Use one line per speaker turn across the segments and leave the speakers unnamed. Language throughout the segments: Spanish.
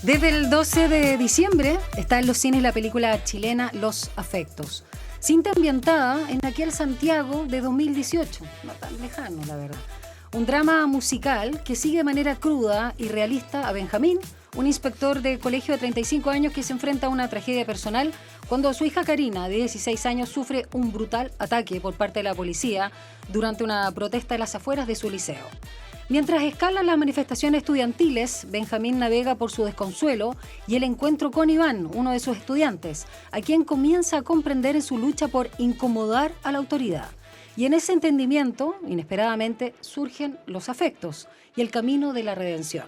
Desde el 12 de diciembre está en los cines la película chilena Los Afectos. Cinta ambientada en aquel Santiago de 2018, no tan lejano, la verdad. Un drama musical que sigue de manera cruda y realista a Benjamín, un inspector de colegio de 35 años que se enfrenta a una tragedia personal cuando su hija Karina, de 16 años, sufre un brutal ataque por parte de la policía durante una protesta en las afueras de su liceo. Mientras escalan las manifestaciones estudiantiles, Benjamín navega por su desconsuelo y el encuentro con Iván, uno de sus estudiantes, a quien comienza a comprender en su lucha por incomodar a la autoridad. Y en ese entendimiento, inesperadamente, surgen los afectos y el camino de la redención.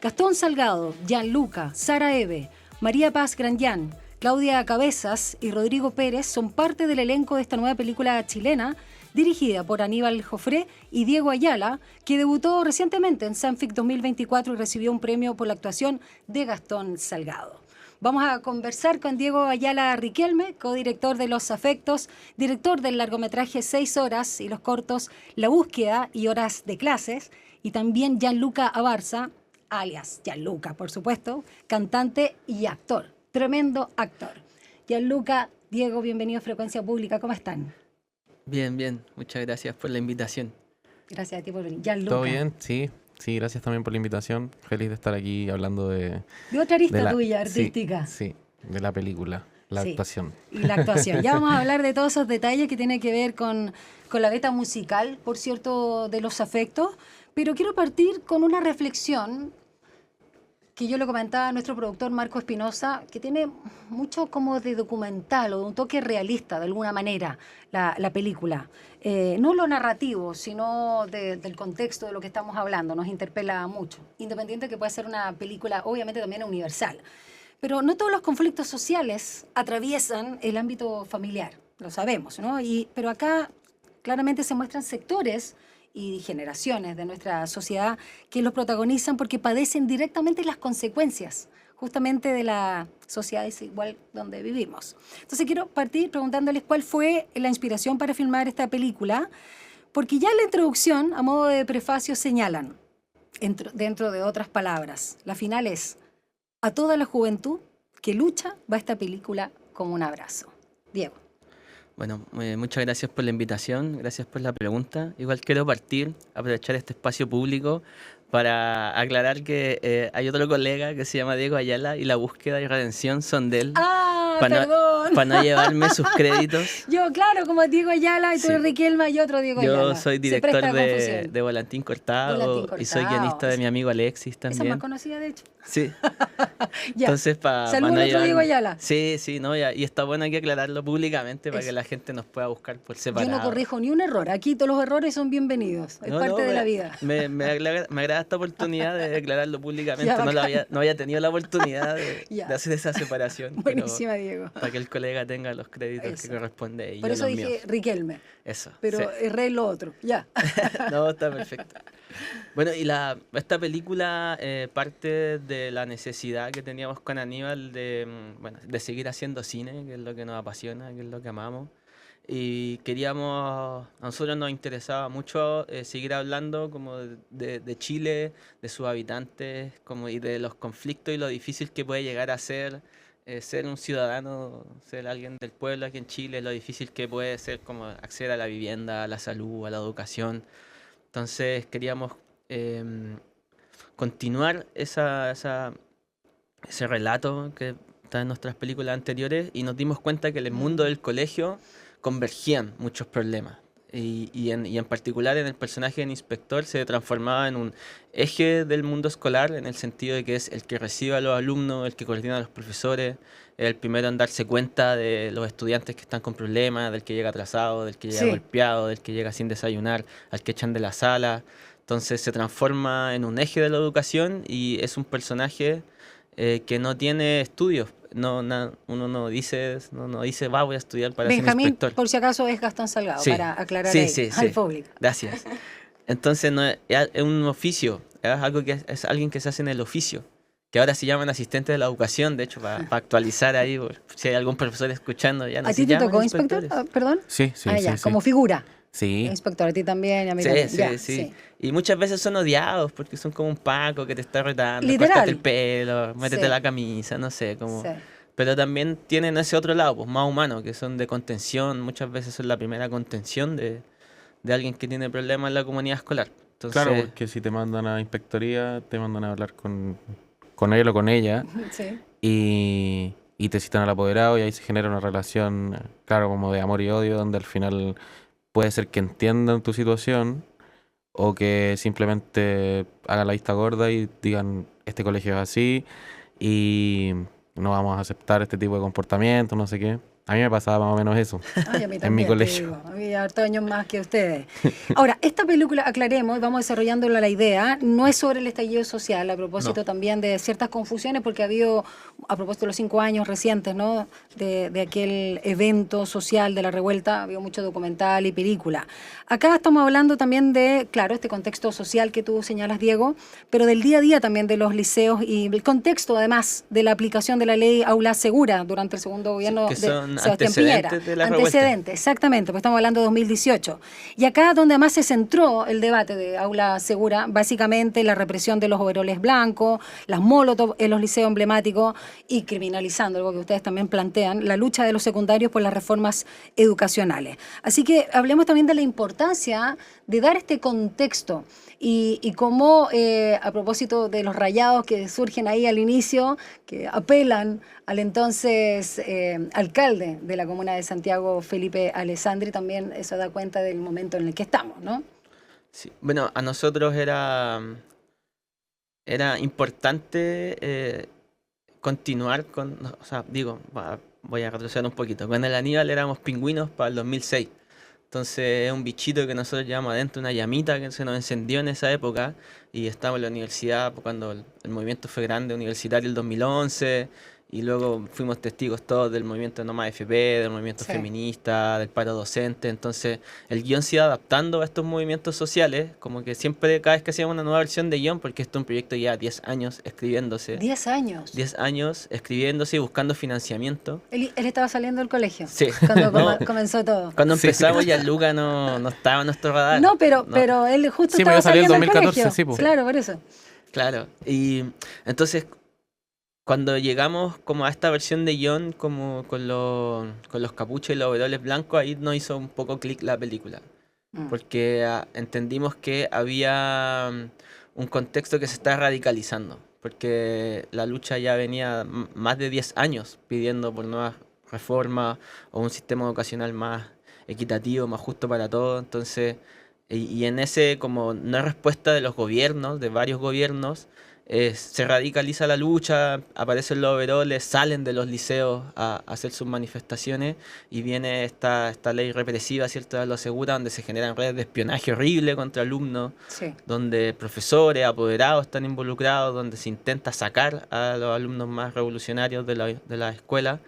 Gastón Salgado, Gianluca, Sara Eve, María Paz Granllán, Claudia Cabezas y Rodrigo Pérez son parte del elenco de esta nueva película chilena dirigida por Aníbal Jofré y Diego Ayala, que debutó recientemente en Sanfic 2024 y recibió un premio por la actuación de Gastón Salgado. Vamos a conversar con Diego Ayala Riquelme, codirector de Los Afectos, director del largometraje 6 horas y los cortos La Búsqueda y Horas de Clases, y también Gianluca Abarza, alias Gianluca, por supuesto, cantante y actor, tremendo actor. Gianluca, Diego, bienvenido a Frecuencia Pública, ¿cómo están?
Bien, bien. Muchas gracias por la invitación.
Gracias a ti por venir. Gianluca.
¿Todo bien? Sí, gracias también por la invitación. Feliz de estar aquí hablando de
otra arista tuya, artística.
Sí, de la película, la actuación.
Y la actuación. Ya vamos a hablar de todos esos detalles que tienen que ver con la beta musical, por cierto, de Los Afectos. Pero quiero partir con una reflexión que yo le comentaba a nuestro productor Marco Espinosa, que tiene mucho como de documental o de un toque realista, de alguna manera, la película. No lo narrativo, sino del contexto de lo que estamos hablando, nos interpela mucho. Independiente que pueda ser una película, obviamente también universal. Pero no todos los conflictos sociales atraviesan el ámbito familiar, lo sabemos, ¿no? Pero acá claramente se muestran sectores y generaciones de nuestra sociedad que los protagonizan porque padecen directamente las consecuencias justamente de la sociedad desigual donde vivimos. Entonces quiero partir preguntándoles cuál fue la inspiración para filmar esta película, porque ya en la introducción, a modo de prefacio, señalan, dentro de otras palabras, la final es: a toda la juventud que lucha va esta película como un abrazo. Diego.
Bueno, muchas gracias por la invitación, gracias por la pregunta. Igual quiero aprovechar este espacio público para aclarar que hay otro colega que se llama Diego Ayala y La Búsqueda y Redención son de él.
Perdón.
Para no llevarme sus créditos.
Yo, claro, como Diego Ayala y tú eres Riquelme y otro Diego Ayala.
Yo soy director de Volantín Cortado y soy guionista de mi amigo Alexis también.
Esa más conocida, de hecho.
Sí. Entonces,
saludos a otro Diego Ayala.
Sí, no, y está bueno aquí aclararlo públicamente para que la gente nos pueda buscar por separado.
Yo no corrijo ni un error. Aquí todos los errores son bienvenidos. Es parte de la vida.
Me agrada esta oportunidad de declararlo públicamente. No había tenido la oportunidad de hacer esa separación.
Buenísima, Diego.
Para que el colega tenga los créditos que corresponde. Y
por eso dije míos. Riquelme.
Eso.
Pero erré lo otro. Ya.
No, está perfecto. Bueno, y esta película parte de la necesidad que teníamos con Aníbal de seguir haciendo cine, que es lo que nos apasiona, que es lo que amamos. Y a nosotros nos interesaba mucho seguir hablando como de Chile, de sus habitantes, y de los conflictos y lo difícil que puede llegar a ser un ciudadano, ser alguien del pueblo aquí en Chile, lo difícil que puede ser como acceder a la vivienda, a la salud, a la educación. Entonces queríamos continuar ese relato que está en nuestras películas anteriores y nos dimos cuenta que en el mundo del colegio convergían muchos problemas. Y en particular en el personaje del inspector se transformaba en un eje del mundo escolar, en el sentido de que es el que recibe a los alumnos, el que coordina a los profesores, el primero en darse cuenta de los estudiantes que están con problemas, del que llega atrasado, del que llega golpeado, del que llega sin desayunar, al que echan de la sala. Entonces se transforma en un eje de la educación y es un personaje que no tiene estudios. Uno no dice, voy a estudiar para ser inspector.
Benjamín, por si acaso, es Gastón Salgado, para aclarar al público.
Gracias. Entonces es un oficio, es algo que es alguien que se hace en el oficio, que ahora se llaman asistentes de la educación, de hecho, para actualizar ahí, si hay algún profesor escuchando. Ya no
¿A ti te tocó inspector? ¿Perdón?
Sí.
Como figura.
Sí,
Inspector, a ti también y a mí
Sí,
también.
sí,
Ya,
sí. Y muchas veces son odiados porque son como un Paco que te está retando, córtate el
Literal.
pelo, métete
Sí,
la camisa, no sé,
sí.
como... Pero también tienen ese otro lado, pues más humano, que son de contención, muchas veces son la primera contención de alguien que tiene problemas en la comunidad escolar.
claro,
Entonces,
porque si te mandan a inspectoría, te mandan a hablar con él o con ella
Sí.
y te citan al apoderado y ahí se genera una relación, claro, como de amor y odio, donde al final puede ser que entiendan tu situación o que simplemente hagan la vista gorda y digan, este colegio es así y no vamos a aceptar este tipo de comportamiento, no sé qué. A mí me pasaba más o menos eso
Ay, a mí
en mi
también, te
colegio.
digo. A mí hartos años más que ustedes. Ahora, esta película, aclaremos, y vamos desarrollando la idea, no es sobre el estallido social, a propósito
No,
también de ciertas confusiones, porque ha habido, a propósito de los 5 años recientes, ¿no? De aquel evento social de la revuelta, ha habido mucho documental y película. Acá estamos hablando también de, claro, este contexto social que tú señalas, Diego, pero del día a día también de los liceos y el contexto, además, de la aplicación de la ley Aula Segura durante el segundo gobierno
que
de
son
Sebastián Piñera.
antecedentes de la revuelta.
Antecedentes, exactamente, pues estamos hablando de 2018. Y acá donde más se centró el debate de Aula Segura, básicamente la represión de los overoles blancos, las molotov en los liceos emblemáticos y criminalizando, algo que ustedes también plantean, la lucha de los secundarios por las reformas educacionales. Así que hablemos también de la importancia de dar este contexto y cómo, a propósito de los rayados que surgen ahí al inicio, que apelan al entonces alcalde de la comuna de Santiago, Felipe Alessandri, también eso da cuenta del momento en el que estamos, ¿no?
Sí. Bueno, a nosotros era importante continuar con, no, o sea, digo, voy a retroceder un poquito. Con el Aníbal éramos pingüinos para el 2006. Entonces es un bichito que nosotros llevamos adentro, una llamita que se nos encendió en esa época y estábamos en la universidad cuando el movimiento fue grande, universitario el 2011 y luego fuimos testigos todos del movimiento No Más FP, del movimiento
Sí.
feminista, del paro docente. Entonces el guión se iba adaptando a estos movimientos sociales, como que siempre cada vez que hacíamos una nueva versión de guión, porque esto es un proyecto ya 10 años escribiéndose,
10 años.
10 años escribiéndose y buscando financiamiento.
Él estaba saliendo del colegio
Sí,
cuando
no,
comenzó todo.
cuando
Sí.
empezamos ya Luca no estaba en nuestro radar.
No, pero,
No,
pero él justo
Sí,
estaba
pues yo salí en
saliendo del
2014,
colegio.
sí, pues.
Claro, por eso.
claro. Y entonces cuando llegamos como a esta versión de guión como con los capuchos y los overoles blancos, ahí nos hizo un poco clic la película.
Mm.
Porque entendimos que había un contexto que se está radicalizando. Porque la lucha ya venía más de 10 años pidiendo por nuevas reformas o un sistema educacional más equitativo, más justo para todos. Entonces, y en ese como no hay respuesta de los gobiernos, de varios gobiernos, se radicaliza la lucha, aparecen los overoles, salen de los liceos a hacer sus manifestaciones y viene esta ley represiva, ¿cierto? Lo asegura, donde se generan redes de espionaje horrible contra alumnos,
Sí.
donde profesores, apoderados están involucrados, donde se intenta sacar a los alumnos más revolucionarios de la escuela,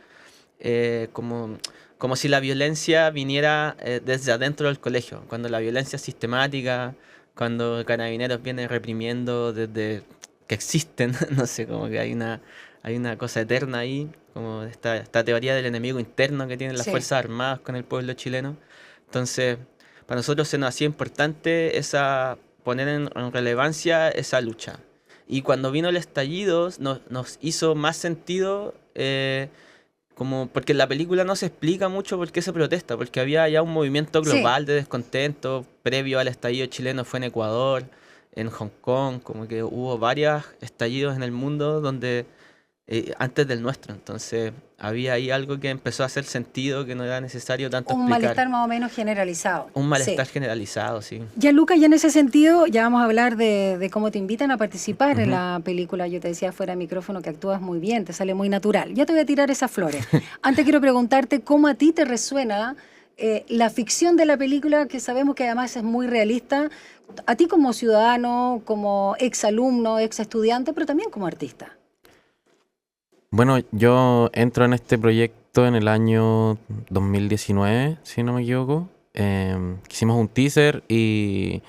como si la violencia viniera desde adentro del colegio, cuando la violencia es sistemática, cuando Carabineros viene reprimiendo desde que existen, no sé, como que hay una cosa eterna ahí, como esta teoría del enemigo interno que tienen las
Sí.
Fuerzas Armadas con el pueblo chileno. Entonces, para nosotros se nos hacía importante poner en relevancia esa lucha. Y cuando vino el estallido, nos hizo más sentido, como porque en la película no se explica mucho por qué se protesta, porque había ya un movimiento
Sí.
global de descontento previo al estallido chileno, fue en Ecuador, en Hong Kong, como que hubo varios estallidos en el mundo donde antes del nuestro. Entonces había ahí algo que empezó a hacer sentido, que no era necesario tanto
Un
explicar.
malestar más o menos generalizado.
Un malestar
Sí.
generalizado, sí.
Ya, Luca, y en ese sentido, ya vamos a hablar de cómo te invitan a participar en
Ujú.
la película. Yo te decía fuera de micrófono que actúas muy bien, te sale muy natural. Ya te voy a tirar esas flores. Antes quiero preguntarte cómo a ti te resuena la ficción de la película, que sabemos que además es muy realista, a ti como ciudadano, como exalumno, ex estudiante, pero también como artista.
Bueno, yo entro en este proyecto en el año 2019, si no me equivoco. Hicimos un teaser y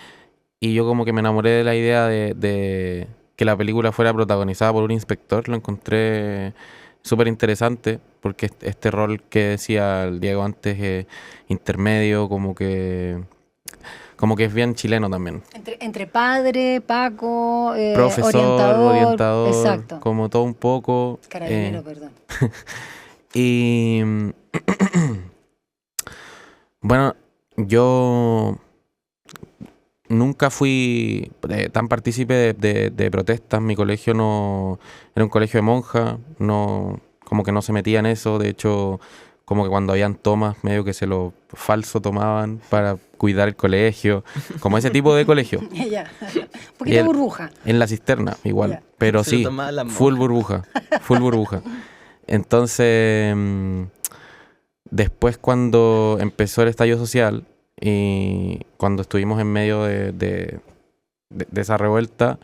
yo como que me enamoré de la idea de que la película fuera protagonizada por un inspector. Lo encontré súper interesante porque este rol que decía el Diego antes, intermedio, como que como que es bien chileno también.
Entre padre, Paco,
Profesor, orientador,
exacto.
como todo un poco.
Carabinero, perdón.
Y bueno, yo nunca fui tan partícipe de protestas. Mi colegio no era un colegio de monjas, no, como que no se metía en eso. De hecho, como que cuando habían tomas, medio que se lo falso tomaban para cuidar el colegio, como ese tipo de colegio.
Ya. Un poquito de burbuja.
En la cisterna, igual.
Ya.
Pero
Se lo
sí,
tomaban las
full
monjas.
burbuja, full burbuja. Entonces, después cuando empezó el estallido social y cuando estuvimos en medio de esa revuelta,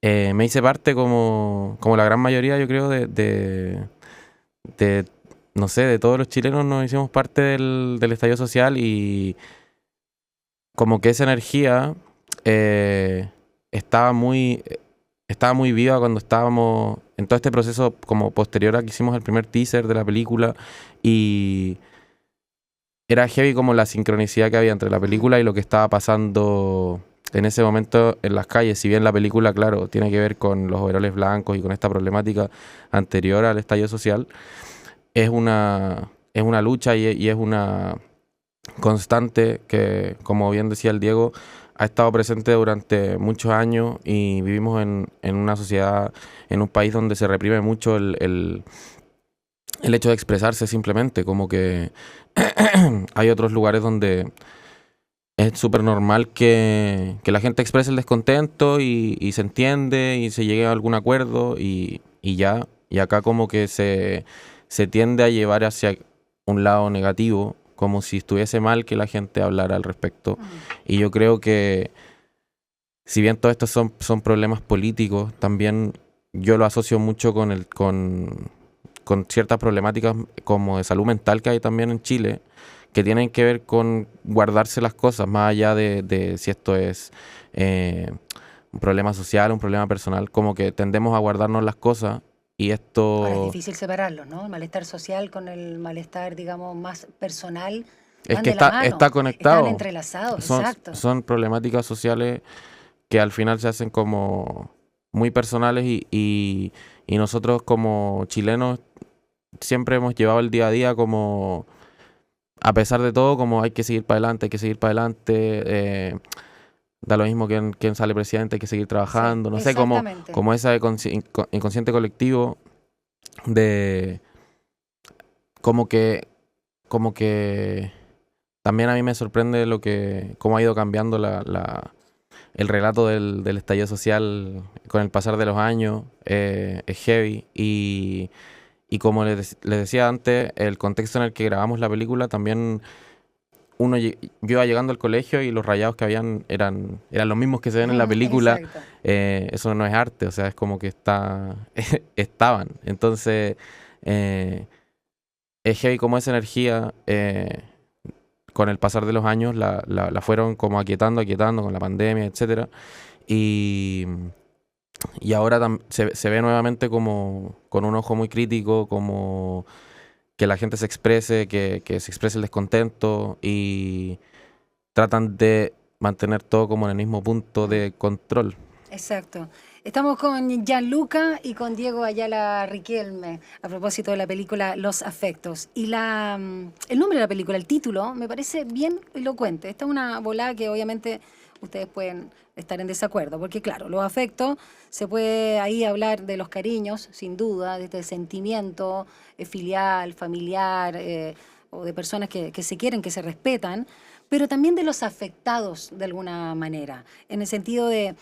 me hice parte como la gran mayoría, yo creo, no sé, de todos los chilenos nos hicimos parte del estallido social y como que esa energía estaba muy viva cuando estábamos en todo este proceso como posterior a que hicimos el primer teaser de la película y era heavy como la sincronicidad que había entre la película y lo que estaba pasando en ese momento en las calles. Si bien la película, claro, tiene que ver con los overoles blancos y con esta problemática anterior al estallido social, es una lucha y es una constante que, como bien decía el Diego, ha estado presente durante muchos años y vivimos en una sociedad, en un país donde se reprime mucho el hecho de expresarse simplemente, como que hay otros lugares donde es súper normal que la gente exprese el descontento y se entiende y se llegue a algún acuerdo y ya, y acá como que se tiende a llevar hacia un lado negativo, como si estuviese mal que la gente hablara al respecto. Y yo creo que si bien todos estos son problemas políticos, también yo lo asocio mucho con ciertas problemáticas como de salud mental que hay también en Chile, que tienen que ver con guardarse las cosas, más allá de si esto es un problema social, un problema personal, como que tendemos a guardarnos las cosas y esto...
Ahora es difícil separarlo, ¿no? El malestar social con el malestar, digamos, más personal.
Es
Van
que
de la mano,
está conectado.
Están entrelazados, exacto.
Son problemáticas sociales que al final se hacen como muy personales y nosotros como chilenos siempre hemos llevado el día a día como, a pesar de todo, como hay que seguir para adelante, hay que seguir para adelante, da lo mismo quién sale presidente, hay que seguir trabajando,
Sí,
no sé, como
exactamente.
ese inconsciente colectivo de como que también a mí me sorprende cómo ha ido cambiando el relato del estallido social con el pasar de los años. Es heavy y como les decía antes, el contexto en el que grabamos la película también yo iba llegando al colegio y los rayados que habían eran los mismos que se ven en la película.
Exacto.
Eso no es arte, o sea, es como que estaban. Entonces, es heavy como esa energía, con el pasar de los años, la fueron como aquietando con la pandemia, etcétera. Y ahora se ve nuevamente como con un ojo muy crítico, como que la gente se exprese, que se exprese el descontento y tratan de mantener todo como en el mismo punto de control.
Exacto. Estamos con Gianluca y con Diego Ayala Riquelme a propósito de la película Los Afectos. Y el nombre de la película, el título, me parece bien elocuente. Esta es una volada que obviamente ustedes pueden estar en desacuerdo, porque claro, los afectos, se puede ahí hablar de los cariños, sin duda, de este sentimiento filial, familiar, o de personas que se quieren, que se respetan, pero también de los afectados de alguna manera, en el sentido de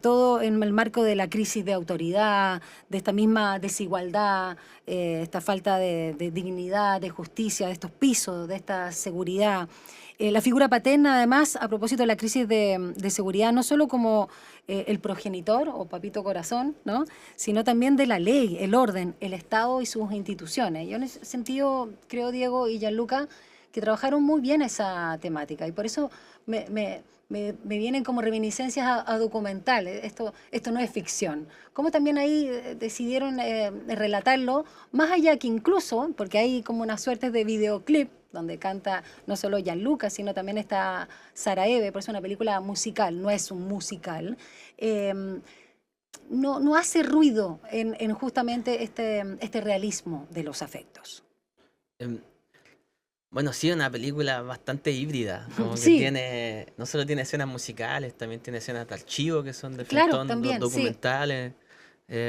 todo en el marco de la crisis de autoridad, de esta misma desigualdad, esta falta de dignidad, de justicia, de estos pisos, de esta seguridad. La figura paterna, además, a propósito de la crisis de seguridad, no solo como el progenitor o papito corazón, ¿no?, sino también de la ley, el orden, el Estado y sus instituciones. Yo en ese sentido creo, Diego y Gianluca, que trabajaron muy bien esa temática y por eso me vienen como reminiscencias a documentales. Esto no es ficción. Como también ahí decidieron relatarlo, más allá que incluso, porque hay como una suerte de videoclip, donde canta no solo Gianluca, sino también está Sara Eve, por eso es una película musical, no es un musical. No hace ruido en justamente este realismo de los afectos.
Em, Bueno, sí, una película bastante híbrida, como que
Sí.
no solo tiene escenas musicales, también tiene escenas de archivo que son de
Claro,
frontón,
también, sí.
documentales.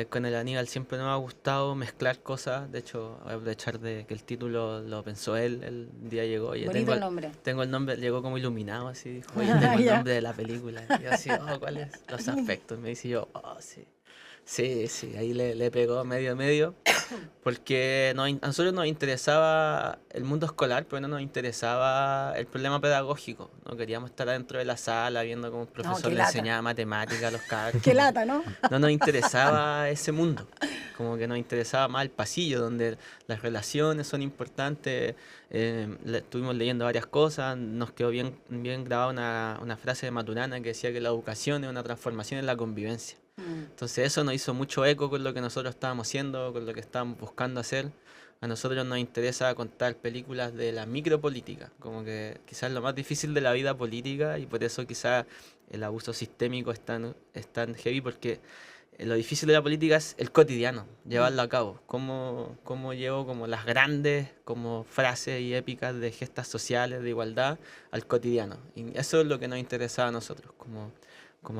Con el Aníbal siempre nos ha gustado mezclar cosas, de hecho, voy a aprovechar de que el título lo pensó él, el día llegó y
Bonito el nombre.
tengo el nombre, llegó como iluminado así, dijo, oye, tengo el
Ya.
nombre de la película. Y yo así, oh, ¿cuáles? Los afectos. Me dice yo, oh, sí. Sí, sí, ahí le pegó medio, porque a nosotros nos interesaba el mundo escolar, pero no nos interesaba el problema pedagógico. No queríamos estar adentro de la sala viendo cómo un profesor
qué
le
lata.
enseñaba matemáticas a los cabros.
Qué lata, ¿no?
No nos interesaba ese mundo, como que nos interesaba más el pasillo, donde las relaciones son importantes. Estuvimos leyendo varias cosas, nos quedó bien grabada una frase de Maturana que decía que la educación es una transformación en la convivencia. Entonces eso nos hizo mucho eco con lo que nosotros estábamos haciendo, con lo que estábamos buscando hacer. A nosotros nos interesa contar películas de la micropolítica, como que quizás lo más difícil de la vida política y por eso quizás el abuso sistémico es tan heavy porque lo difícil de la política es el cotidiano, llevarlo a cabo. Cómo llevo como las grandes como frases y épicas de gestas sociales, de igualdad, al cotidiano. Y eso es lo que nos interesa a nosotros, como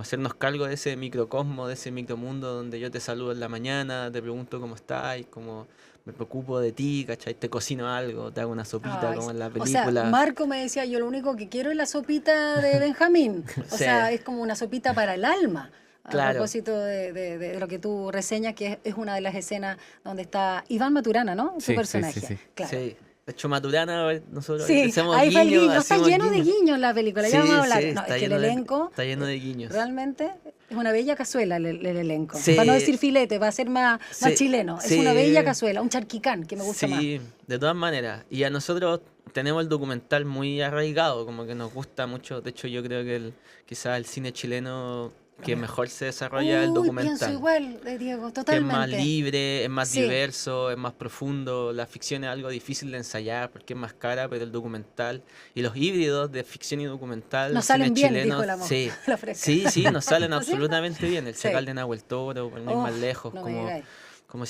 hacernos cargo de ese microcosmo, de ese micromundo donde yo te saludo en la mañana, te pregunto cómo estás, como me preocupo de ti, ¿cachai? Te cocino algo, te hago una sopita
Ay,
como en la
o sea,
película.
Marco me decía, yo lo único que quiero es la sopita de Benjamín. O
Sí.
sea, es como una sopita para el alma. A
Claro.
propósito de lo que tú reseñas, que es una de las escenas donde está Iván Maturana, ¿no? Su
Sí, sí,
personaje.
sí, sí.
Claro.
Sí. De hecho, Maturana, nosotros
Sí,
hacemos
ahí fue el
guiños,
guiño. Está
hacemos
lleno de
guiños.
guiños la película, ya
Sí,
vamos a hablar.
sí,
No,
está
es que el
lleno
elenco
está lleno de guiños.
realmente es una bella cazuela el elenco.
Sí.
Para no decir filete, va a ser más
Sí,
chileno. Es
sí.
una bella cazuela, un charquicán que me gusta más.
Sí, de todas maneras. Y a nosotros tenemos el documental muy arraigado, como que nos gusta mucho. De hecho, yo creo que quizás el cine chileno que mejor se desarrolla es el
Uy,
documental.
pienso igual, Diego,
Que es
totalmente.
más libre, es más
Sí.
diverso, es más profundo. La ficción es algo difícil de ensayar porque es más cara, pero el documental y los híbridos de ficción y documental,
Nos
el cine
salen bien,
chileno,
dijo
sí,
la fresca.
sí, nos salen
¿No es cierto?
absolutamente bien. El
Sí.
Chacal de Nahuel Toro, por no ir más
Oh,
lejos,
no me
como
digáis.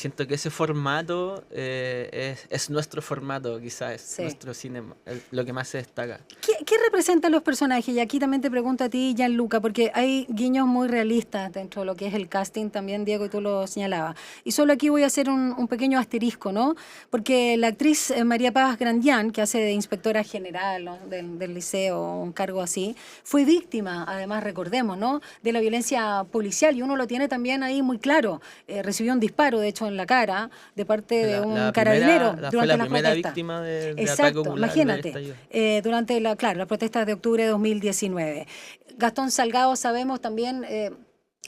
siento que ese formato es nuestro formato, quizás es
Sí.
nuestro cine, lo que más se destaca.
¿Qué representan los personajes? Y aquí también te pregunto a ti, Gianluca, porque hay guiños muy realistas dentro de lo que es el casting también, Diego, y tú lo señalabas. Y solo aquí voy a hacer un pequeño asterisco, ¿no? Porque la actriz María Paz Grandián, que hace de inspectora general, ¿no? del liceo, un cargo así, fue víctima, además recordemos, ¿no? De la violencia policial, y uno lo tiene también ahí muy claro. Recibió un disparo, de hecho, en la cara, de parte de un carabinero
fue
durante
la
las
primera
protestas.
víctima de ataque
Exacto,
ocular del
imagínate,
estallido.
durante las protestas de octubre de 2019. Gastón Salgado, sabemos también,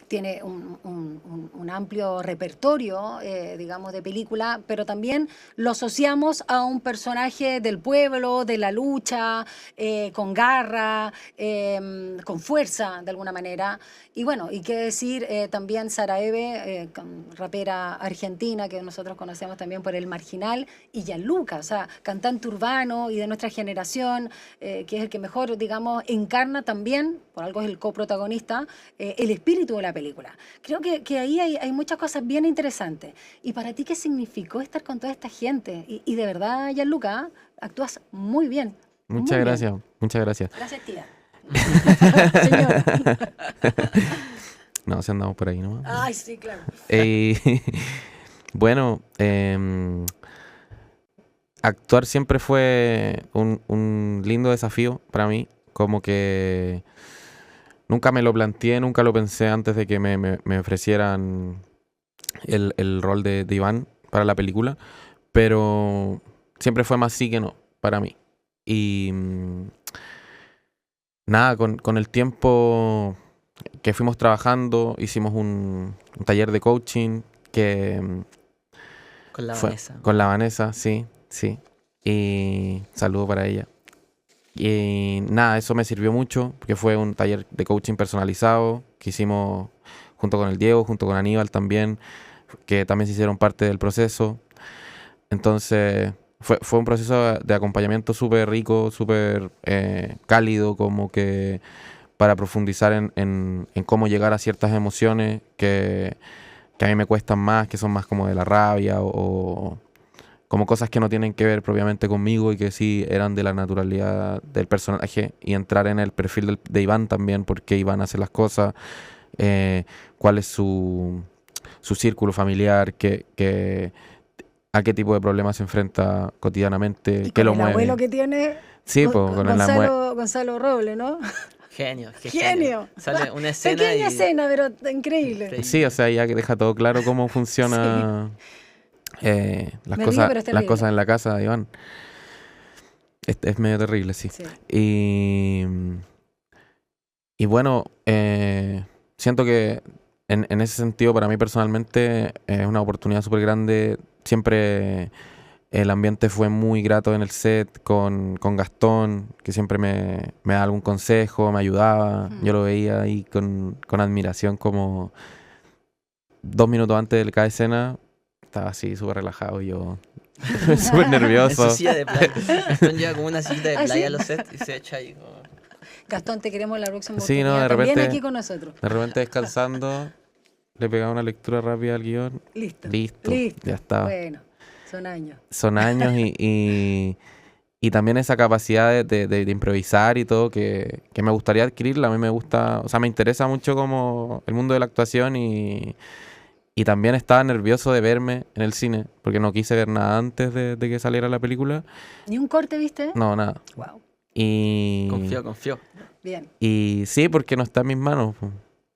tiene un amplio repertorio, digamos, de película, pero también lo asociamos a un personaje del pueblo, de la lucha, con garra, con fuerza, de alguna manera. Y bueno, y qué decir también Sara Eve, rapera argentina, que nosotros conocemos también por El Marginal, y Gianluca, o sea, cantante urbano y de nuestra generación, que es el que mejor, digamos, encarna también, por algo es el coprotagonista, el espíritu de la película. Creo que ahí hay muchas cosas bien interesantes. ¿Y para ti qué significó estar con toda esta gente? Y de verdad, Gianluca, actúas muy bien.
Muchas gracias, muchas gracias.
Gracias, tía. Señora.
No, si andamos por ahí nomás.
Ay, sí, claro.
Bueno, actuar siempre fue un lindo desafío para mí. Como que nunca me lo planteé, nunca lo pensé antes de que me ofrecieran el rol de Iván para la película. Pero siempre fue más sí que no para mí. Y nada, con el tiempo que fuimos trabajando, hicimos un taller de coaching que
Con la
fue
Vanessa.
con la Vanessa, sí. Y saludo para ella. Y nada, eso me sirvió mucho, porque fue un taller de coaching personalizado que hicimos junto con el Diego, junto con Aníbal también, que también se hicieron parte del proceso. Entonces, fue un proceso de acompañamiento súper rico, súper cálido, como que para profundizar en cómo llegar a ciertas emociones que a mí me cuestan más, que son más como de la rabia o como cosas que no tienen que ver propiamente conmigo y que sí eran de la naturalidad del personaje, y entrar en el perfil de Iván también, por qué Iván hace las cosas, cuál es su círculo familiar, a qué tipo de problemas se enfrenta cotidianamente,
Y
qué
con
lo
el
mueve.
abuelo que tiene
Sí, pues con el
Gonzalo Roble, ¿no?
Genio, qué
Genio.
Sale una escena
Pequeña
y...
escena, pero increíble.
Sí, o sea, ya que deja todo claro cómo funciona las
Me
cosas,
río, pero es
las
terrible.
cosas en la casa de Iván. Es medio terrible, sí.
Sí.
Y bueno, siento que en ese sentido, para mí personalmente, es una oportunidad súper grande. Siempre el ambiente fue muy grato en el set con Gastón, que siempre me daba algún consejo, me ayudaba. Yo lo veía ahí con admiración, como 2 minutos antes de cada escena, estaba así súper relajado y yo súper
En
nervioso.
su silla de playa. Gastón lleva como una sillita de
¿Ah,
playa
sí?
a los sets y se echa ahí como...
Gastón, te queremos la próxima
Sí,
oportunidad.
no, de
También
repente-
aquí con nosotros.
De repente descansando, le pegaba una lectura rápida al guión.
Listo.
Listo, ya está.
Bueno, son años.
Son años y también esa capacidad de improvisar y todo que me gustaría adquirirla. A mí me gusta, o sea, me interesa mucho como el mundo de la actuación y también estaba nervioso de verme en el cine porque no quise ver nada antes de que saliera la película.
¿Ni un corte viste?
No, nada.
Wow.
Y
Confío.
Bien.
Y sí, porque no está en mis manos, po.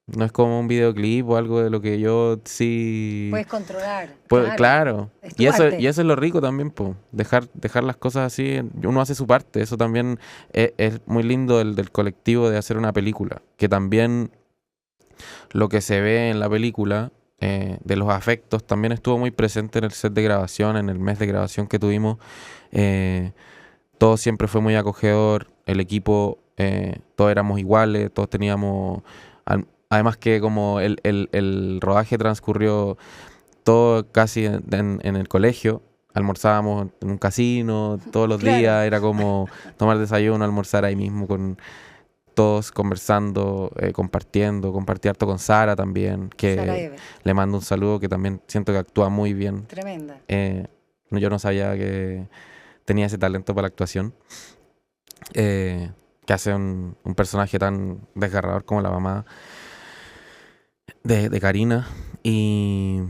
No es como un videoclip o algo de lo que yo sí...
Puedes controlar.
Pues, claro.
Es tu
Y eso,
arte.
y eso es lo rico también, po. Dejar las cosas así. Uno hace su parte. Eso también es muy lindo del colectivo de hacer una película. Que también lo que se ve en la película, de los afectos, también estuvo muy presente en el set de grabación, en el mes de grabación que tuvimos. Todo siempre fue muy acogedor. El equipo, todos éramos iguales, todos teníamos... Además que como el rodaje transcurrió todo casi en el colegio, almorzábamos en un casino todos los
Claro.
días, era como tomar desayuno, almorzar ahí mismo con todos conversando, compartiendo, compartí harto con Sara también, que
Sara Eve,
le mando un saludo, que también siento que actúa muy bien.
tremenda.
Yo no sabía que tenía ese talento para la actuación, que hace un personaje tan desgarrador como la mamá de Karina. Y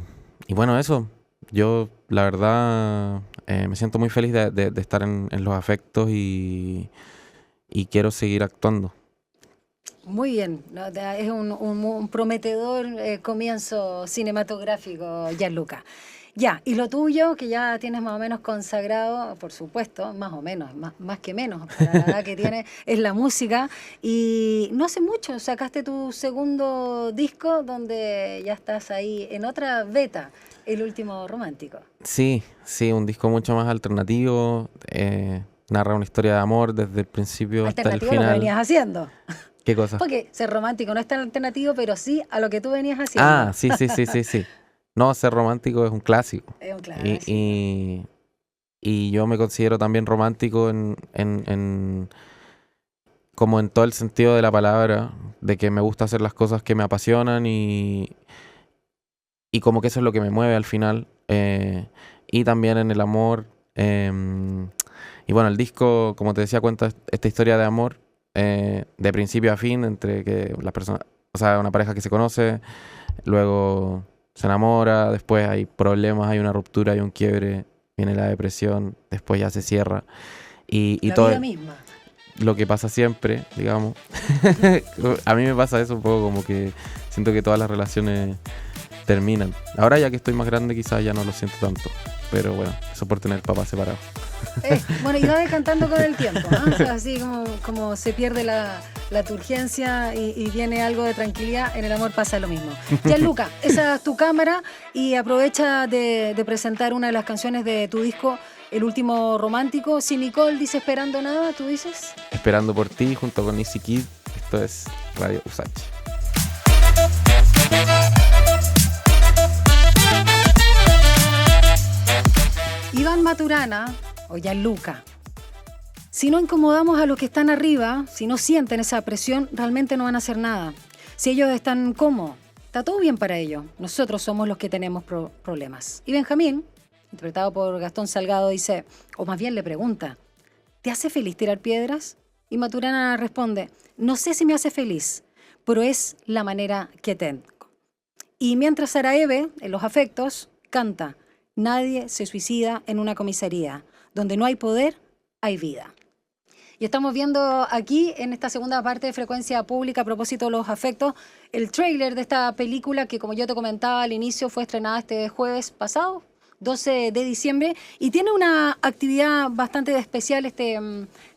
bueno, eso. Yo, la verdad, me siento muy feliz de estar en los afectos y quiero seguir actuando.
Muy bien, ¿no? Es un prometedor comienzo cinematográfico, Gianluca. Ya, y lo tuyo, que ya tienes más o menos consagrado, por supuesto, más o menos, más que menos, para la edad que tienes, es la música. Y no hace mucho sacaste tu segundo disco, donde ya estás ahí en otra beta, El Último Romántico.
Sí, un disco mucho más alternativo. Narra una historia de amor desde el principio hasta el
Alternativo a lo que
final.
venías haciendo.
¿Qué cosa?
Porque ser romántico no es tan alternativo, pero sí a lo que tú venías haciendo.
Ah, sí. No, ser romántico es un clásico.
Es un clásico.
Y yo me considero también romántico como en todo el sentido de la palabra, de que me gusta hacer las cosas que me apasionan y como que eso es lo que me mueve al final. Y también en el amor. Y bueno, el disco, como te decía, cuenta esta historia de amor de principio a fin entre que las personas, o sea, una pareja que se conoce, luego se enamora, después hay problemas, hay una ruptura, hay un quiebre, viene la depresión, después ya se cierra. Y
La
todo
vida misma.
lo que pasa siempre, digamos. A mí me pasa eso un poco, como que siento que todas las relaciones terminan. Ahora ya que estoy más grande quizás ya no lo siento tanto, pero bueno, eso por tener papás separados.
Bueno, y va decantando con el tiempo, ¿no? O sea, así como se pierde la turgencia y viene algo de tranquilidad, en el amor pasa lo mismo. Gianluca, esa es tu cámara y aprovecha de presentar una de las canciones de tu disco, El Último Romántico. Si Nicole dice Esperando Nada, ¿tú dices?
Esperando por ti, junto con Easy Kid. Esto es Radio USACH.
Iván Maturana, o Gianluca. Si no incomodamos a los que están arriba, si no sienten esa presión, realmente no van a hacer nada. Si ellos están cómodos, está todo bien para ellos. Nosotros somos los que tenemos problemas. Y Benjamín, interpretado por Gastón Salgado, dice, o más bien le pregunta, ¿te hace feliz tirar piedras? Y Maturana responde, no sé si me hace feliz, pero es la manera que tengo. Y mientras Sara Eve, en Los Afectos, canta, nadie se suicida en una comisaría. Donde no hay poder, hay vida. Y estamos viendo aquí, en esta segunda parte de Frecuencia Pública, a propósito de Los Afectos, el tráiler de esta película que, como yo te comentaba al inicio, fue estrenada este jueves pasado, 12 de diciembre, y tiene una actividad bastante especial este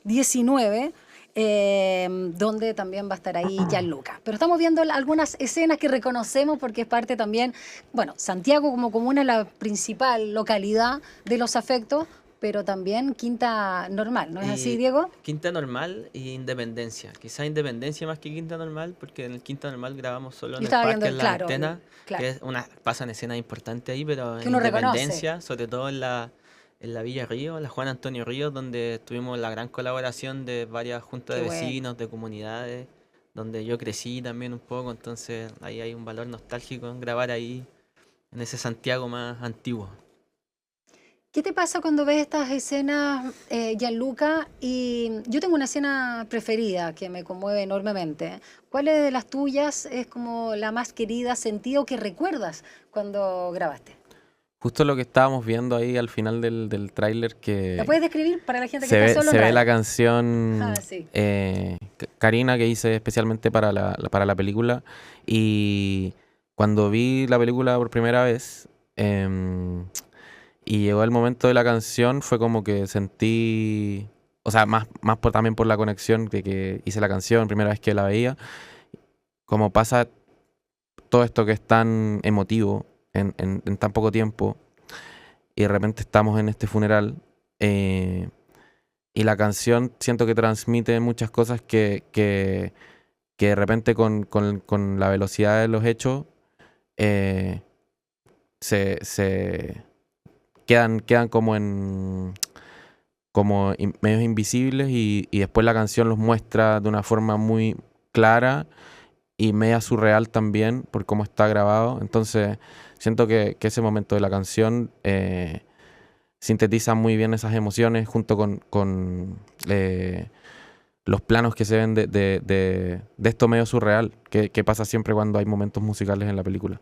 19, donde también va a estar ahí Gianluca. Pero estamos viendo algunas escenas que reconocemos porque es parte también, bueno, Santiago como comuna es la principal localidad de Los Afectos, pero también Quinta Normal, ¿no es así, Diego?
Quinta Normal e Independencia. Quizá Independencia más que Quinta Normal, porque en el Quinta Normal grabamos solo en el parque, en la antena, que es pasan escenas importantes ahí, pero en Independencia, sobre todo en la Villa Río, la Juan Antonio Ríos, donde tuvimos la gran colaboración de varias juntas de vecinos, de comunidades, donde yo crecí también un poco, entonces ahí hay un valor nostálgico en grabar ahí, en ese Santiago más antiguo.
¿Qué te pasa cuando ves estas escenas, Gianluca? Y yo tengo una escena preferida que me conmueve enormemente. ¿Cuál de las tuyas es como la más querida, sentido que recuerdas cuando grabaste?
Justo lo que estábamos viendo ahí al final del tráiler que...
¿La puedes describir para la gente que está solo?
Se ve la canción
sí.
Karina que hice especialmente para la película. Y cuando vi la película por primera vez... y llegó el momento de la canción, fue como que sentí, o sea, más también por la conexión de que hice la canción, primera vez que la veía, como pasa todo esto que es tan emotivo en tan poco tiempo, y de repente estamos en este funeral, y la canción siento que transmite muchas cosas que de repente con la velocidad de los hechos se quedan como medios invisibles y después la canción los muestra de una forma muy clara y media surreal también por cómo está grabado. Entonces siento que ese momento de la canción sintetiza muy bien esas emociones junto con los planos que se ven de esto medio surreal que pasa siempre cuando hay momentos musicales en la película.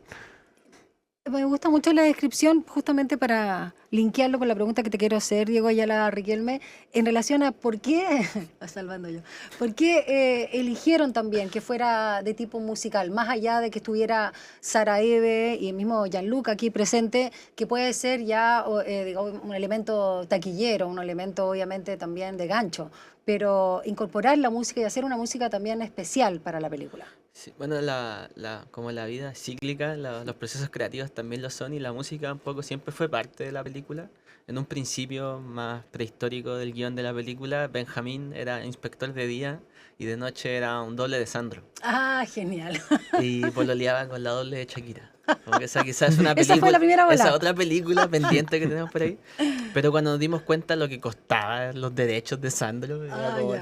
Me gusta mucho la descripción, justamente para linkearlo con la pregunta que te quiero hacer, Diego Ayala Riquelme, en relación a por qué, salvando yo, por qué eligieron también que fuera de tipo musical, más allá de que estuviera Sara Eve y el mismo Gianluca aquí presente, que puede ser ya digamos, un elemento taquillero, un elemento obviamente también de gancho, pero incorporar la música y hacer una música también especial para la película.
Sí, bueno, como la vida es cíclica, los procesos creativos también lo son y la música un poco siempre fue parte de la película. En un principio más prehistórico del guión de la película, Benjamín era inspector de día y de noche era un doble de Sandro.
Ah, genial.
Y pololeaba con la doble de Shakira. Porque esa quizás es una
película, esa fue la primera bola.
Esa otra película pendiente que tenemos por ahí. Pero cuando nos dimos cuenta lo que costaba los derechos de Sandro, era como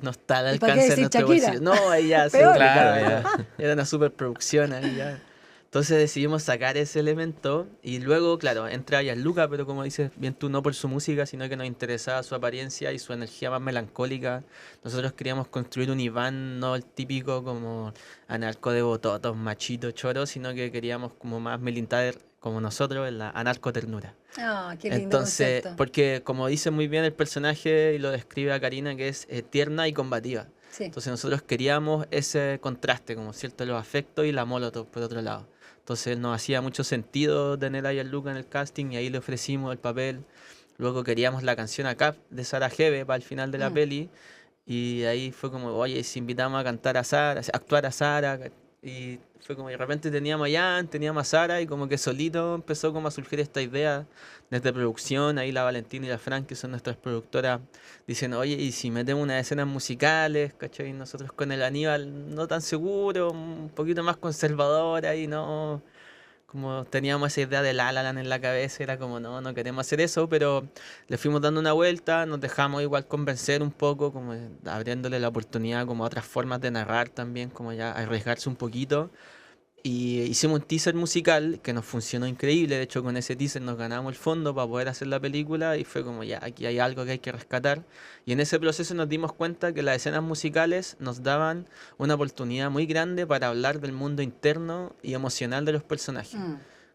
no está al alcance de nuestro bolsillo. No, ahí ya claro, era una superproducción ahí ya. Entonces decidimos sacar ese elemento y luego, claro, entra Gianluca, pero como dices bien tú, no por su música, sino que nos interesaba su apariencia y su energía más melancólica. Nosotros queríamos construir un Iván, no el típico como anarco de bototos, machito, choro, sino que queríamos como más militar como nosotros en la anarco-ternura.
Ah, qué lindo
Entonces,
concepto.
porque como dice muy bien el personaje y lo describe a Karina, que es tierna y combativa.
Sí.
Entonces nosotros queríamos ese contraste, como cierto, los afectos y la molotov por otro lado. Entonces nos hacía mucho sentido tener a Gianluca en el casting y ahí le ofrecimos el papel. Luego queríamos la canción acá de Sara Geve para el final de la peli y ahí fue como, oye, si invitamos a cantar a Sara, a actuar a Sara, y fue como de repente teníamos a Jan, teníamos a Sara y como que solito empezó como a surgir esta idea desde producción, ahí la Valentina y la Fran, que son nuestras productoras, dicen, oye, y si metemos unas escenas musicales, ¿cachai? Nosotros con el Aníbal no tan seguro, un poquito más conservador ahí, no, como teníamos esa idea de La La Land en la cabeza, era como, no, no queremos hacer eso, pero le fuimos dando una vuelta, nos dejamos igual convencer un poco, como abriéndole la oportunidad como a otras formas de narrar también, como ya arriesgarse un poquito. Y hicimos un teaser musical que nos funcionó increíble. De hecho, con ese teaser nos ganamos el fondo para poder hacer la película y fue como, ya, aquí hay algo que hay que rescatar. Y en ese proceso nos dimos cuenta que las escenas musicales nos daban una oportunidad muy grande para hablar del mundo interno y emocional de los personajes.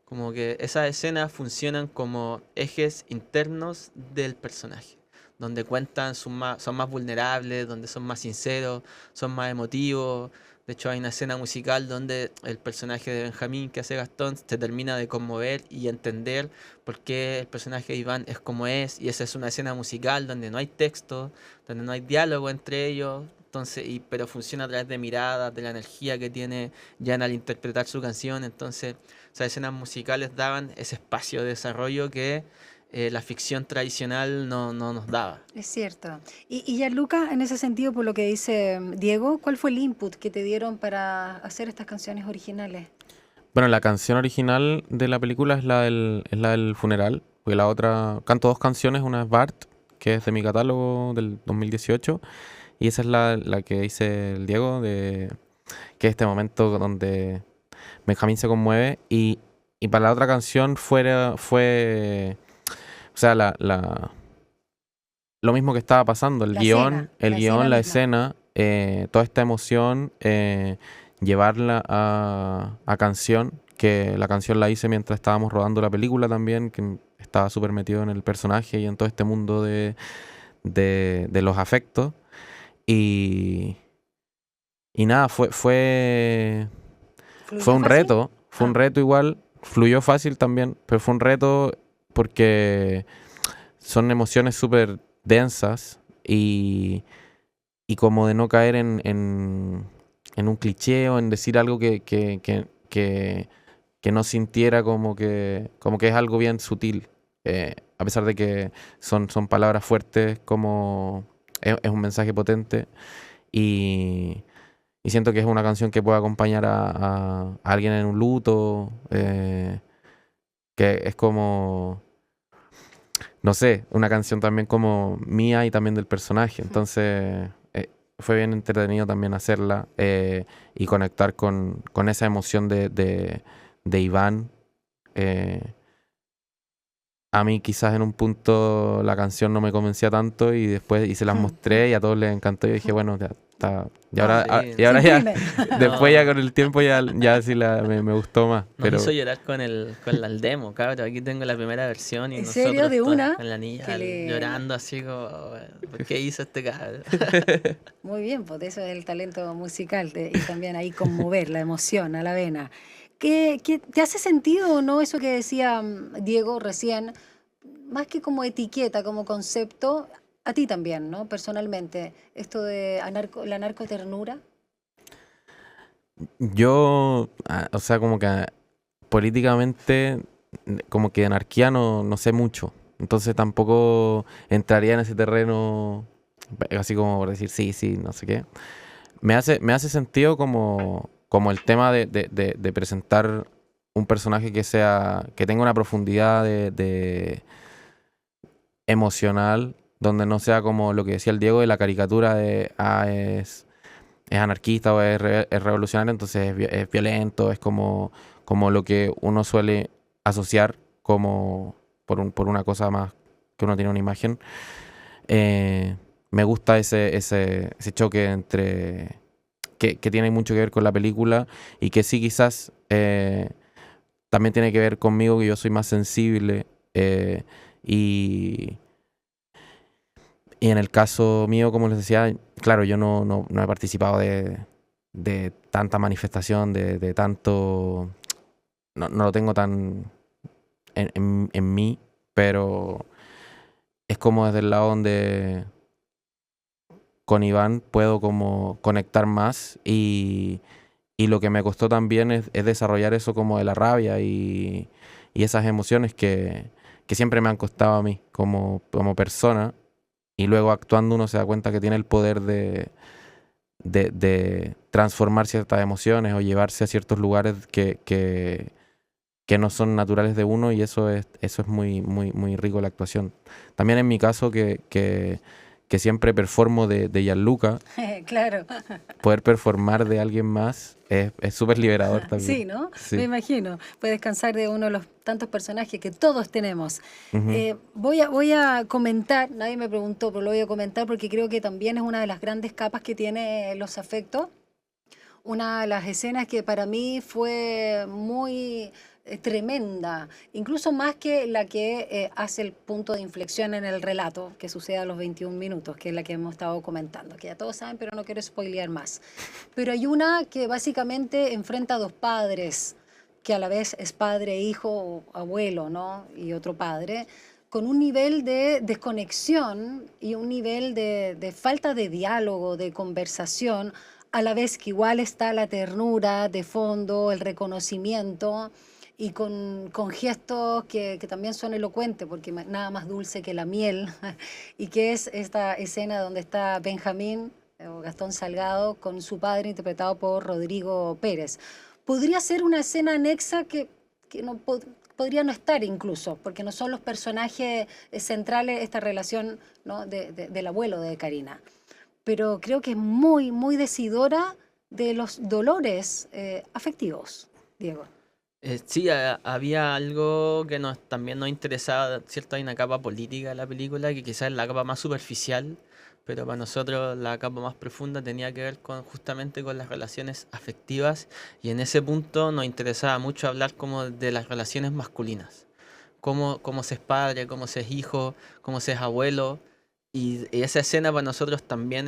Como que esas escenas funcionan como ejes internos del personaje, donde cuentan, son más vulnerables, donde son más sinceros, son más emotivos. De hecho, hay una escena musical donde el personaje de Benjamín, que hace Gastón, se termina de conmover y entender por qué el personaje de Iván es como es. Y esa es una escena musical donde no hay texto, donde no hay diálogo entre ellos. Entonces, pero funciona a través de miradas, de la energía que tiene Jan al interpretar su canción. Entonces, esas escenas musicales daban ese espacio de desarrollo que la ficción tradicional no nos daba.
Es cierto. Y Gianluca, en ese sentido, por lo que dice Diego, ¿cuál fue el input que te dieron para hacer estas canciones originales?
Bueno, la canción original de la película es es la del funeral, porque la otra, canto dos canciones, una es Bart, que es de mi catálogo del 2018, y esa es la que dice el Diego, que es este momento donde Benjamín se conmueve, y para la otra canción fue o sea, lo mismo que estaba pasando, el guión, la escena, toda esta emoción, llevarla a canción, que la canción la hice mientras estábamos rodando la película también, que estaba súper metido en el personaje y en todo este mundo de los afectos. Y nada, fue un reto, fue un reto igual, fluyó fácil también, pero fue un reto porque son emociones súper densas y como de no caer en un cliché o en decir algo que no sintiera como que es algo bien sutil, a pesar de que son palabras fuertes, como es un mensaje potente y siento que es una canción que puede acompañar a alguien en un luto, que es como, no sé, una canción también como mía y también del personaje. Entonces fue bien entretenido también hacerla y conectar con esa emoción de Iván. A mí quizás en un punto la canción no me convencía tanto y después se las mostré y a todos les encantó y dije, bueno, ya está. Y ahora,
Sí.
ya, después
No.
ya con el tiempo ya sí me gustó más.
Nos
Pero
hizo llorar con la demo, cabrón. Aquí tengo la primera versión y
¿En
nosotros
serio? ¿De
todos
una?
con la niña
Que le-
llorando así como, ¿por qué hizo este cabrón?
Muy bien, pues eso es el talento musical y también ahí conmover la emoción a la vena. ¿Qué te hace sentido o no eso que decía Diego recién? Más que como etiqueta, como concepto, a ti también, ¿no? Personalmente, esto de la narcoternura.
yo, o sea, como que políticamente, como que de anarquía no sé mucho. Entonces tampoco entraría en ese terreno, así como por decir sí, no sé qué. Me hace sentido como el tema de presentar un personaje que tenga una profundidad de emocional, donde no sea como lo que decía el Diego de la caricatura de es anarquista o es revolucionario, entonces es violento, es como lo que uno suele asociar como por una cosa más que uno tiene una imagen. Me gusta ese choque entre que tiene mucho que ver con la película y que sí quizás también tiene que ver conmigo, que yo soy más sensible y en el caso mío, como les decía, claro, yo no he participado de tanta manifestación, de tanto, no lo tengo tan en mí, pero es como desde el lado donde con Iván puedo como conectar más y lo que me costó también es desarrollar eso como de la rabia y esas emociones que siempre me han costado a mí como persona y luego actuando uno se da cuenta que tiene el poder de transformar ciertas emociones o llevarse a ciertos lugares que que no son naturales de uno, y eso es muy, muy, muy rico la actuación. También en mi caso, que siempre performo de Gianluca,
Claro.
poder performar de alguien más es súper liberador también.
Sí, ¿no?
Sí.
Me imagino. Puedes descansar de uno de los tantos personajes que todos tenemos.
Ujú.
Voy a comentar, nadie me preguntó, pero lo voy a comentar porque creo que también es una de las grandes capas que tiene Los Afectos. Una de las escenas que para mí fue muy tremenda, incluso más que la que hace el punto de inflexión en el relato, que sucede a los 21 minutos, que es la que hemos estado comentando, que ya todos saben, pero no quiero spoilear más. Pero hay una que básicamente enfrenta a dos padres, que a la vez es padre, hijo, o abuelo, ¿no? Y otro padre, con un nivel de desconexión y un nivel de falta de diálogo, de conversación, a la vez que igual está la ternura de fondo, el reconocimiento y con gestos que también son elocuentes, porque nada más dulce que la miel, y que es esta escena donde está Benjamín, o Gastón Salgado, con su padre interpretado por Rodrigo Pérez. Podría ser una escena anexa que no podría no estar incluso, porque no son los personajes centrales esta relación, ¿no? del abuelo de Karina. Pero creo que es muy, muy decidora de los dolores afectivos, Diego.
Sí, había algo que también nos interesaba, ¿cierto? Hay una capa política de la película que quizás es la capa más superficial, pero para nosotros la capa más profunda tenía que ver justamente con las relaciones afectivas, y en ese punto nos interesaba mucho hablar como de las relaciones masculinas, cómo se es padre, cómo se es hijo, cómo se es abuelo. Y esa escena para nosotros también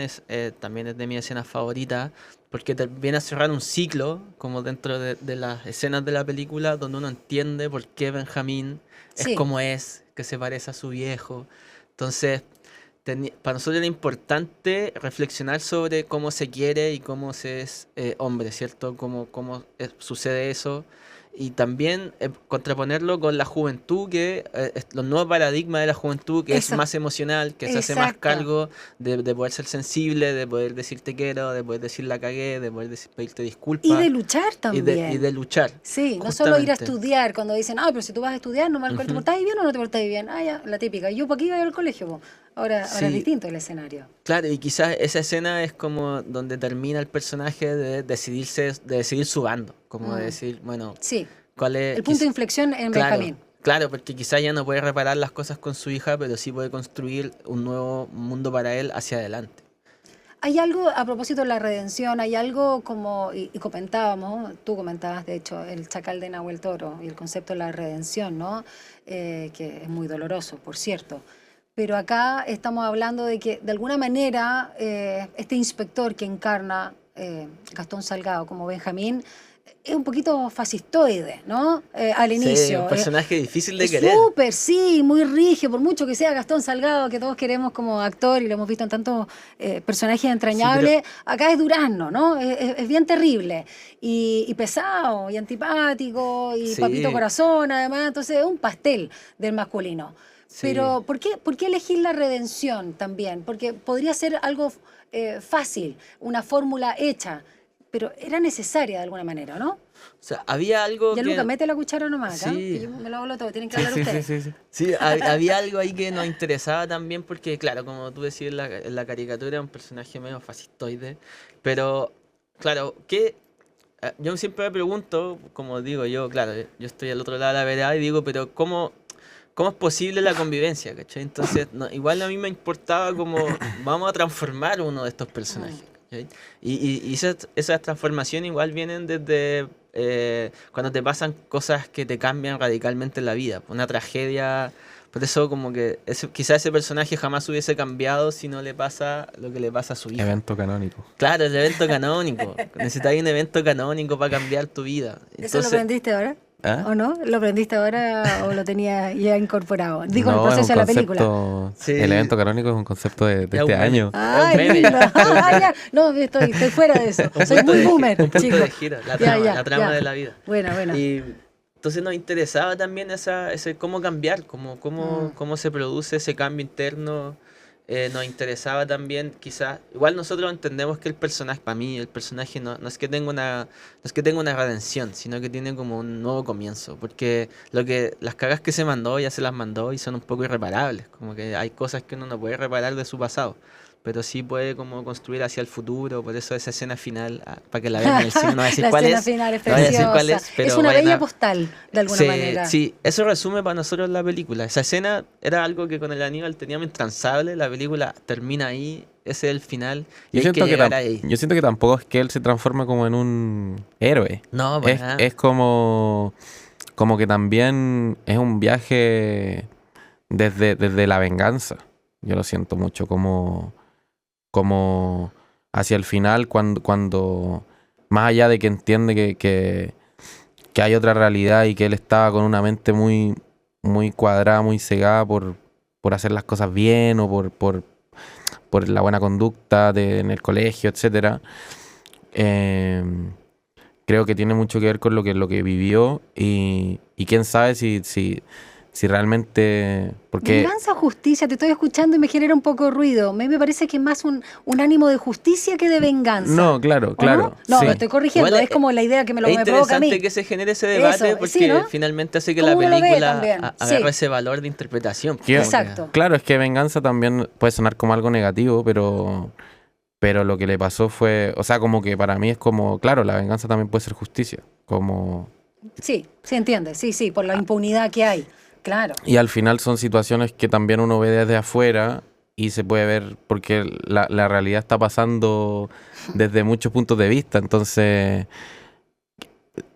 también es de mis escenas favoritas, porque viene a cerrar un ciclo, como dentro de las escenas de la película, donde uno entiende por qué Benjamín es
Sí.
como es, que se parece a su viejo. Entonces, para nosotros era importante reflexionar sobre cómo se quiere y cómo se es hombre, ¿cierto? Cómo sucede eso. Y también contraponerlo con la juventud, los nuevos paradigmas de la juventud, que es
Eso.
más emocional, que se hace más
Exacto.
cargo de poder ser sensible, de poder decir te quiero, de poder decir la cagué, de poder pedirte disculpas.
Y de luchar
Y
también.
de luchar.
Sí, no solo ir a
Justamente.
estudiar, cuando dicen, pero si tú vas a estudiar, no me acuerdo, ¿te
Ujú.
portáis bien o no te portáis bien? Ah, ya, la típica. Yo para qué iba al colegio, po. Ahora es
Sí.
distinto el escenario.
Claro, y quizás esa escena es como donde termina el personaje de decidir su bando, como de decir, bueno,
Sí,
cuál es...
el punto de inflexión en
Claro,
Benjamín.
claro, porque quizás ya no puede reparar las cosas con su hija, pero sí puede construir un nuevo mundo para él hacia adelante.
Hay algo, a propósito de la redención, hay algo como, y comentábamos, tú comentabas de hecho, el chacal de Nahuel Toro y el concepto de la redención, ¿no? Que es muy doloroso, por cierto. Pero acá estamos hablando de que, de alguna manera, este inspector que encarna Gastón Salgado como Benjamín, es un poquito fascistoide, ¿no? Al
Sí,
inicio.
un personaje difícil de querer.
Súper, sí, muy rígido, por mucho que sea Gastón Salgado, que todos queremos como actor y lo hemos visto en tantos personajes entrañables, acá es Durazno, ¿no? Es bien terrible. Y pesado, y antipático, y
Sí.
papito corazón, además. Entonces es un pastel del masculino.
Sí.
Pero ¿por qué elegir la redención también? Porque podría ser algo fácil, una fórmula hecha, pero era necesaria de alguna manera, ¿no?
O sea, había algo
Ya,
que...
Luca, mete la cuchara nomás acá,
Sí.
que yo me lo hablo todo, tienen que
Sí,
hablar
sí,
ustedes.
sí, sí, sí.
Sí, había algo ahí que nos interesaba también porque, claro, como tú decías en la caricatura, un personaje medio fascistoide, pero, claro, yo siempre me pregunto, como digo yo, claro, yo estoy al otro lado de la vereda y digo, pero ¿cómo es posible la convivencia? ¿Cachai? Entonces, igual a mí me importaba como, vamos a transformar uno de estos personajes. ¿Cachai? Y esas transformaciones igual vienen desde cuando te pasan cosas que te cambian radicalmente la vida. Una tragedia. Por eso como que quizás ese personaje jamás hubiese cambiado si no le pasa lo que le pasa a su hija.
Evento canónico.
Claro, el evento canónico. Necesitas un evento canónico para cambiar tu vida.
¿Eso lo aprendiste ahora?
¿Ah?
¿O no? ¿Lo aprendiste ahora o lo tenías ya incorporado? Digo, en el
No, es
proceso
un
de la película.
concepto.
Sí.
El evento canónico es un concepto de
Ya
este
un meme.
año.
Ay,
meme.
lindo. Ya. No, estoy fuera de eso. Soy muy boomer,
Un punto
chico.
de giro, la
Ya,
trama
ya.
de la vida.
Bueno.
Y entonces nos interesaba también ese cómo cambiar, cómo se produce ese cambio interno. nos interesaba también, quizás, igual nosotros entendemos que el personaje, para mí, el personaje no es que tenga no es que tenga una redención, sino que tiene como un nuevo comienzo, porque las cagas que se mandó ya se las mandó y son un poco irreparables, como que hay cosas que uno no puede reparar de su pasado, pero sí puede como construir hacia el futuro, por eso esa escena final, para que la vean en el cine, no voy a decir
La
cuál
escena
es,
final es
no voy a decir cuál
preciosa.
es, pero
Es una
vayan
bella
a-
postal, de alguna manera.
Sí, eso resume para nosotros la película. Esa escena era algo que con el Aníbal teníamos intransable. La película termina ahí, ese es el final. Y
Yo
hay
siento
que llegar ahí.
yo siento que tampoco es que él se transforme como en un héroe.
No, para nada.
Es como que también es un viaje desde la venganza. Yo lo siento mucho como hacia el final cuando más allá de que entiende que hay otra realidad y que él estaba con una mente muy, muy cuadrada, muy cegada por hacer las cosas bien o por la buena conducta en el colegio, etcétera. Creo que tiene mucho que ver con lo que vivió y quién sabe si realmente... Porque
Venganza o justicia, te estoy escuchando y me genera un poco de ruido. A mí me parece que es más un ánimo de justicia que de venganza.
no, claro,
¿O
claro.
No, no
sí.
me estoy corrigiendo,
Igual
es como la idea que me
Es
me provoca a mí.
interesante que se genere ese debate
Eso,
porque
sí, ¿no?
finalmente hace que
¿Cómo
la
uno lo ve
película
también?
agarre
Sí.
ese valor de interpretación.
Que-
Exacto.
Claro, es que venganza también puede sonar como algo negativo, pero lo que le pasó fue, o sea, como que para mí es como, claro, la venganza también puede ser justicia, como...
Sí, se entiende, sí, por la impunidad que hay. Claro.
Y al final son situaciones que también uno ve desde afuera y se puede ver porque la realidad está pasando desde muchos puntos de vista. Entonces,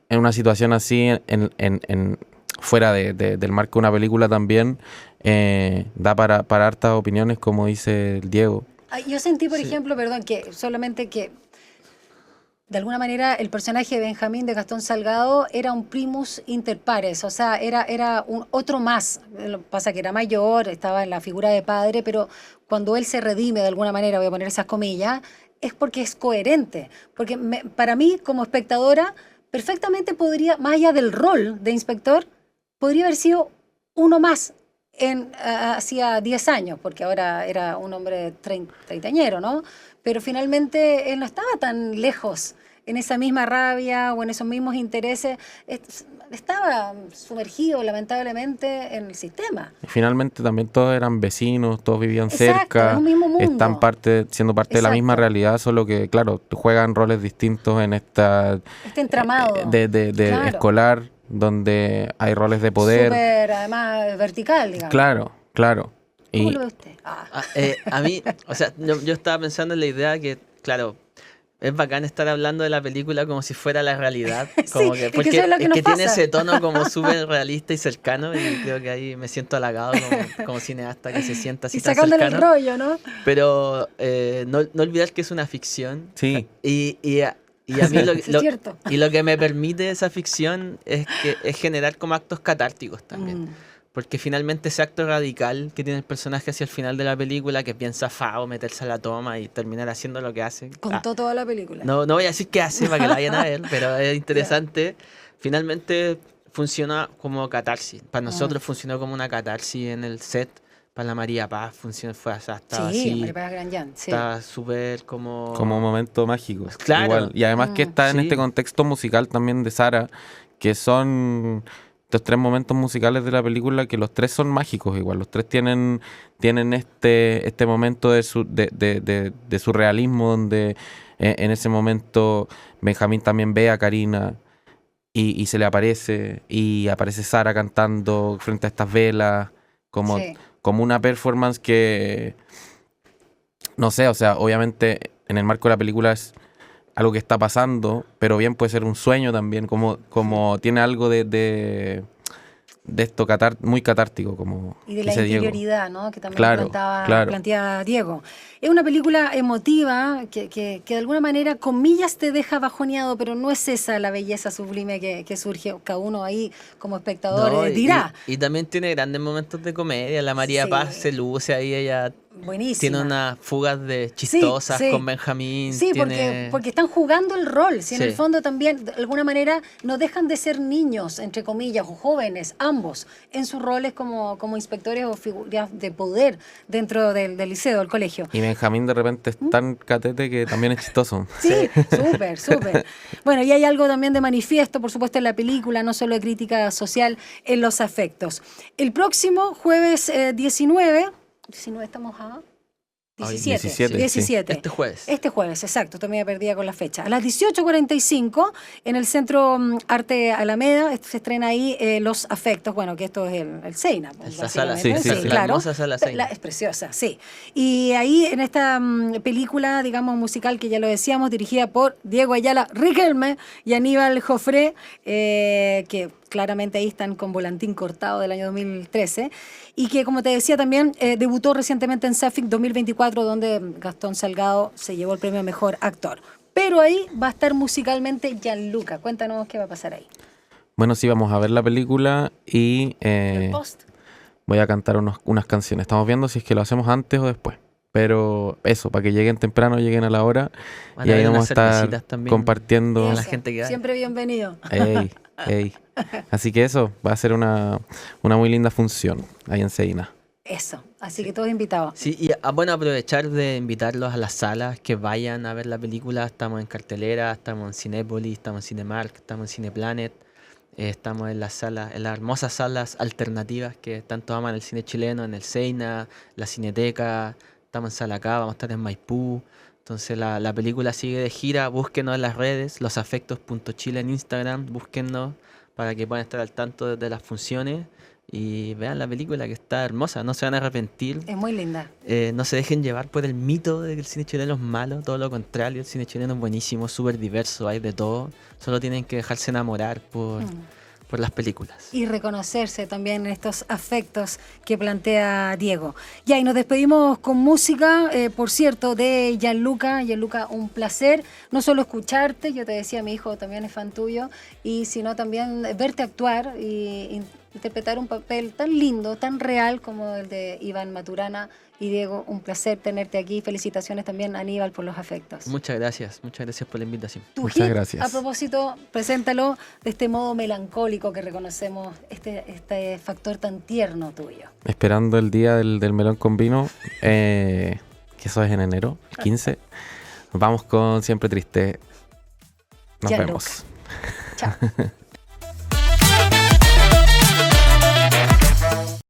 en una situación así, fuera del marco de una película también, da para hartas opiniones, como dice el Diego.
Ay, yo sentí, por
Sí.
ejemplo, perdón, que solamente que de alguna manera el personaje de Benjamín de Gastón Salgado era un primus inter pares, o sea, era un otro más. Lo que pasa que era mayor, estaba en la figura de padre, pero cuando él se redime de alguna manera, voy a poner esas comillas, es porque es coherente. Porque para mí, como espectadora, perfectamente podría, más allá del rol de inspector, podría haber sido uno más hacía 10 años, porque ahora era un hombre treintañero, ¿no? Pero finalmente él no estaba tan lejos en esa misma rabia o en esos mismos intereses. Estaba sumergido, lamentablemente, en el sistema.
Y finalmente también todos eran vecinos, todos vivían
Exacto,
cerca,
es un mismo mundo.
están siendo parte de la misma
Exacto.
realidad, solo que, claro, juegan roles distintos en esta
Este entramado.
de
Claro.
escolar, donde hay roles de poder.
Súper, además, vertical, digamos.
Claro, claro.
¿Cómo
Y
lo ve usted? Ah.
A mí, o sea, yo estaba pensando en la idea que, claro, es bacán estar hablando de la película como si fuera la realidad. Como
Sí,
que,
es que
porque
eso es lo que nos
tiene
pasa.
ese tono como súper realista y cercano y creo que ahí me siento halagado como cineasta que se sienta así
Y
tan
sacándole el
cercano.
rollo, ¿no?
Pero no olvidar que es una ficción.
sí,
Y a mí
Sí, es cierto.
y lo que me permite esa ficción es generar como actos catárticos también.
Mm.
Porque finalmente ese acto radical que tiene el personaje hacia el final de la película, que piensa zafado, meterse a la toma y terminar haciendo lo que hace.
Contó toda la película.
No voy a decir qué hace para que la vayan a ver, pero es interesante. Finalmente funciona como catarsis. Para nosotros funcionó como una catarsis en el set. Para la María Paz fue estaba
Sí,
así.
María Paz Granjan, sí.
Estaba súper como...
como un momento mágico.
Claro.
Igual. Y además que está en
Sí.
este contexto musical también de Sara, que son estos tres momentos musicales de la película que los tres son mágicos igual. Los tres tienen este momento de surrealismo donde en ese momento Benjamín también ve a Karina y se le aparece y aparece Sara cantando frente a estas velas como,
Sí.
como una performance que no sé, o sea, obviamente en el marco de la película es algo que está pasando, pero bien puede ser un sueño también, como tiene algo de esto muy catártico, como
Y de la
dice Diego.
interioridad, ¿no? Que también
Claro, claro.
planteaba Diego. Es una película emotiva que de alguna manera, comillas, te deja bajoneado, pero no es esa la belleza sublime que surge. Cada uno ahí como espectador
No,
dirá.
y también tiene grandes momentos de comedia. La María
Sí.
Paz se luce ahí, ella
buenísima.
Tiene unas fugas de chistosas
Sí, sí.
con Benjamín.
Sí,
tiene...
porque están jugando el rol. Si en
Sí.
el fondo también, de alguna manera, no dejan de ser niños, entre comillas, o jóvenes, ambos, en sus roles como inspectores o figuras de poder dentro del liceo, del colegio.
Y Benjamín de repente es tan catete que también es chistoso.
Sí, súper, súper. Bueno, y hay algo también de manifiesto, por supuesto, en la película, no solo de crítica social, en los afectos. El próximo jueves 19 estamos a...
Hoy
17.
17, sí.
Este jueves.
Este jueves, exacto, también me perdía con la fecha. A las 18:45 en el Centro Arte Alameda se estrena ahí Los Afectos, bueno, que esto es el Seina.
Esa sala,
básicamente.
sí, sí,
la hermosa sala Seina.
Es preciosa, sí. Y ahí en esta película, digamos, musical que ya lo decíamos, dirigida por Diego Ayala Riquelme y Aníbal Jofré, que claramente ahí están con Volantín Cortado del año 2013, y que, como te decía también, debutó recientemente en SAFIC 2024, donde Gastón Salgado se llevó el premio a Mejor Actor. Pero ahí va a estar musicalmente Gianluca. Cuéntanos qué va a pasar ahí.
Bueno, sí, vamos a ver la película y
El post.
voy a cantar unas canciones. Estamos viendo si es que lo hacemos antes o después. Pero eso, para que lleguen temprano, lleguen a la hora.
Van
Y
a
ahí
haber
vamos a
unas
estar
cervecitas también.
compartiendo.
A la
Eso,
gente que vaya.
siempre bienvenido.
Ey, ey. Así que eso, va a ser una muy linda función ahí en Seina.
Eso, así que todos invitados.
Sí, y bueno, aprovechar de invitarlos a las salas, que vayan a ver la película. Estamos en cartelera, estamos en Cinépolis, estamos en Cinemark, estamos en Cineplanet. Estamos en las salas, en las hermosas salas alternativas que tanto aman el cine chileno, en el Seina, la Cineteca. Estamos en Salacá, vamos a estar en Maipú. Entonces la película sigue de gira. Búsquenos en las redes, losafectos.chile en Instagram. Búsquennos para que puedan estar al tanto de las funciones y vean la película, que está hermosa. No se van a arrepentir.
Es muy linda.
No se dejen llevar por el mito de que el cine chileno es malo. Todo lo contrario, el cine chileno es buenísimo, súper diverso, hay de todo. Solo tienen que dejarse enamorar por las películas.
Y reconocerse también en estos afectos que plantea Diego. Ya, y nos despedimos con música, por cierto, de Gianluca. Gianluca, un placer no solo escucharte, yo te decía, mi hijo también es fan tuyo, y sino también verte actuar y interpretar un papel tan lindo, tan real como el de Iván Maturana. Y Diego, un placer tenerte aquí. Felicitaciones también a Aníbal por los afectos.
Muchas gracias por la invitación.
Tu
Muchas
hit,
gracias.
a propósito, preséntalo de este modo melancólico que reconocemos, este factor tan tierno tuyo.
Esperando el día del melón con vino, que eso es en enero, el 15. Nos vamos con Siempre Triste. Nos
Gianluca.
vemos.
Chao.